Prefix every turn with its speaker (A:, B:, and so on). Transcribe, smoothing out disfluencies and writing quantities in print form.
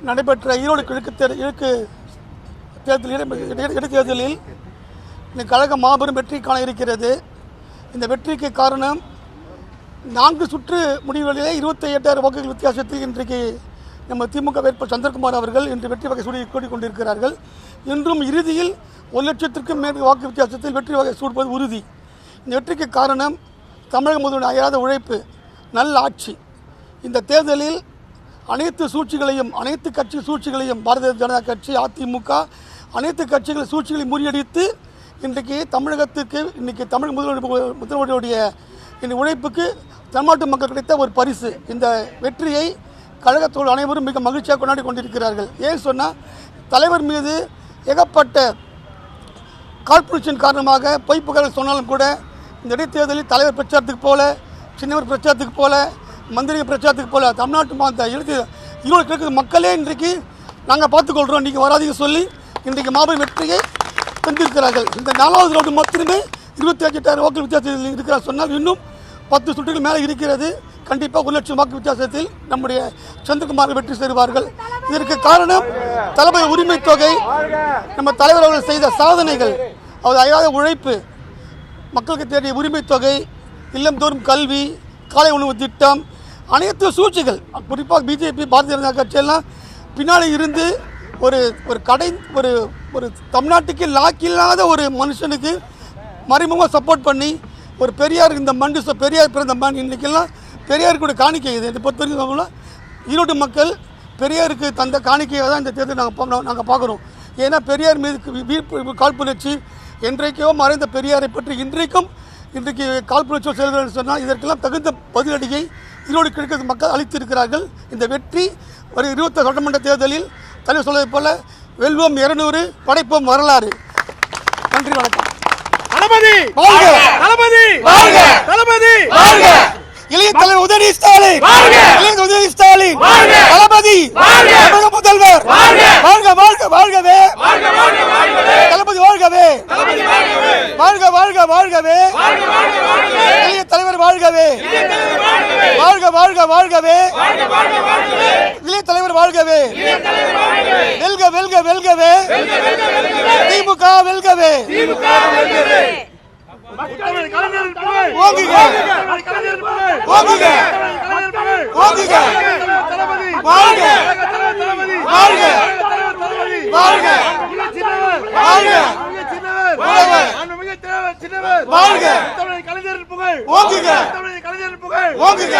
A: நடைபெற்ற ஈரோடு கிழக்கு இடைத்தேர்தலில் இந்த கழகம் மாபெரும் வெற்றி காண இருக்கிறது. இந்த வெற்றிக்கு காரணம் 4 சுற்று முடிவுகளிலே 28,000 வாக்குகள் வித்தியாசத்தில் இன்றைக்கு நம்ம திமுக வேட்பாளர் சந்திரகுமார் அவர்கள் இன்று வெற்றி வகை சூடி கொண்டிருக்கிறார்கள். இன்றும் இறுதியில் 1,00,000க்கும் மேல் வாக்கு வித்தியாசத்தில் வெற்றி வகை சூடுவது உறுதி. இந்த வெற்றிக்கு காரணம் தமிழக முதல்வர் அயராத உழைப்பு, நல்ல ஆட்சி. இந்த தேர்தலில் அனைத்து சூழ்ச்சிகளையும், அனைத்து கட்சி சூழ்ச்சிகளையும், பாரதிய ஜனதா கட்சி, அதிமுக அனைத்து கட்சிகள் சூழ்ச்சிகளை முறியடித்து இன்றைக்கு தமிழகத்துக்கு, இன்றைக்கி தமிழக முதல்வருடைய இந்த உழைப்புக்கு தமிழ்நாட்டு மக்கள் கிடைத்த ஒரு பரிசு. இந்த வெற்றியை கழகத்தோடு அனைவரும் மிக மகிழ்ச்சியாக கொண்டாடி கொண்டிருக்கிறார்கள். ஏன் சொன்னால், தலைவர் மீது ஏகப்பட்ட காழ்ப்புணர்ச்சியின் காரணமாக பொய்ப்புகள் சொன்னாலும் கூட இந்த இடைத்தேர்தலில் தலைவர் பிரச்சாரத்துக்கு போல, சின்னவர் பிரச்சாரத்துக்கு போல, மந்திரிகள் பிரச்சாரத்துக்கு போல தமிழ்நாட்டு ஈரோடு கிழக்கு மக்களே இன்றைக்கு நாங்கள் பார்த்துக்கொள்கிறோம், இன்றைக்கி வராதிங்க சொல்லி இன்றைக்கு மாபெரும் வெற்றியை தந்திருக்கிறார்கள். இந்த 4வது ரவுண்டு மட்டுமே 28,000 வாக்கு வித்தியாசத்தில் இருக்கிறார் சொன்னால் இன்னும் 10 சுற்றுகள் மேலே இருக்கிறது. கண்டிப்பாக 1,00,000 வாக்கு வித்தியாசத்தில் நம்முடைய சந்திரகுமார் வெற்றி பெறுவார்கள். இதற்கு காரணம் தளபதி உரிமை தொகை, நம்ம தலைவர் அவர்கள் செய்த சாதனைகள், அவர் அயராத உழைப்பு, மக்களுக்கு தேடிய உரிமை தொகை, இல்லந்தோறும் கல்வி, காலை உணவு திட்டம், அனைத்து சூழ்ச்சிகள். குறிப்பாக பிஜேபி, பாரதிய ஜனதா கட்சியெல்லாம் பின்னாடி இருந்து ஒரு ஒரு தமிழ்நாட்டுக்கு லாக்கில்லாத ஒரு மனுஷனுக்கு மறைமுகமாக சப்போர்ட் பண்ணி, ஒரு பெரியார், இந்த மண் பெரியார் பிறந்த மண், இன்றைக்கெல்லாம் பெரியாருக்கு காணிக்கை. இது பொறுத்த வரைக்கும் ஈரோடு மக்கள் பெரியாருக்கு தந்த காணிக்கையை தான் இந்த தேர்தல் நாங்கள் பார்க்குறோம். ஏன்னா பெரியார் மீது காழ்ப்புணர்ச்சி, என்றைக்கோ மறைந்த பெரியாரை பற்றி இன்றைக்கு காழ்ப்புணர்ச்சி செல்கிறார்கள் சொன்னால் இதற்கெல்லாம் தகுந்த பதிலடியை ஈரோடு கிழக்கு மக்கள் அளித்திருக்கிறார்கள். இந்த வெற்றி ஒரு 20 சட்டமன்ற தேர்தலில் தலைவர் சொல்வதை போல வெல்வோம் 200, படைப்போம் வரலாறு. நன்றி, வணக்கம்.
B: தளபதி வாழ்க! தளபதி வாழ்க! தளபதி வாழ்க!
A: இளைய தலைவர் உதயநிதி ஸ்டாலின் வாழ்க! இளைய உதயநிதி ஸ்டாலின் வாழ்க! தளபதி வாழ்க! தமிழக முதல்வர் வாழ்க! வாழ்க வாழ்க வாழ்கவே! வாழ்க வாழ்க வாழ்கவே! தளபதி வாழ்கவே! தளபதி வாழ்கவே! வாழ்க வாழ்க வாழ்கவே! வாழ்க வாழ்க வாழ்கவே! இளைய தலைவர் வாழ்கவே! இளைய தலைவர் வாழ்கவே! வாழ்க வாழ்க வாழ்கவே! வாழ்க வாழ்க வாழ்கவே! இளைய தலைவர் வாழ்கவே! இளைய தலைவர் வாழ்கவே! வெல்க வெல்க வெல்கவே! வெல்க வெல்க வெல்கவே! திமுக வெல்கவே! திமுக வெல்கவே!
B: மக்கள் கலைஞர் புகழ்!
A: ஓங்குக!
B: கலைஞர் புகழ்!
A: ஓங்குக!
B: கலைஞர் புகழ்!
A: ஓங்குக!
B: தளபதி
A: வாழ்க!
B: தளபதி
A: வாழ்க!
B: தளபதி
A: வாழ்க!
B: சின்னவர்
A: வாழ்க!
B: சின்னவர்
A: வாழ்க!
B: அன்புமிகு சின்னவர்
A: வாழ்க!
B: கலைஞர் புகழ்!
A: ஓங்குக!
B: கலைஞர் புகழ்!
A: ஓங்குக!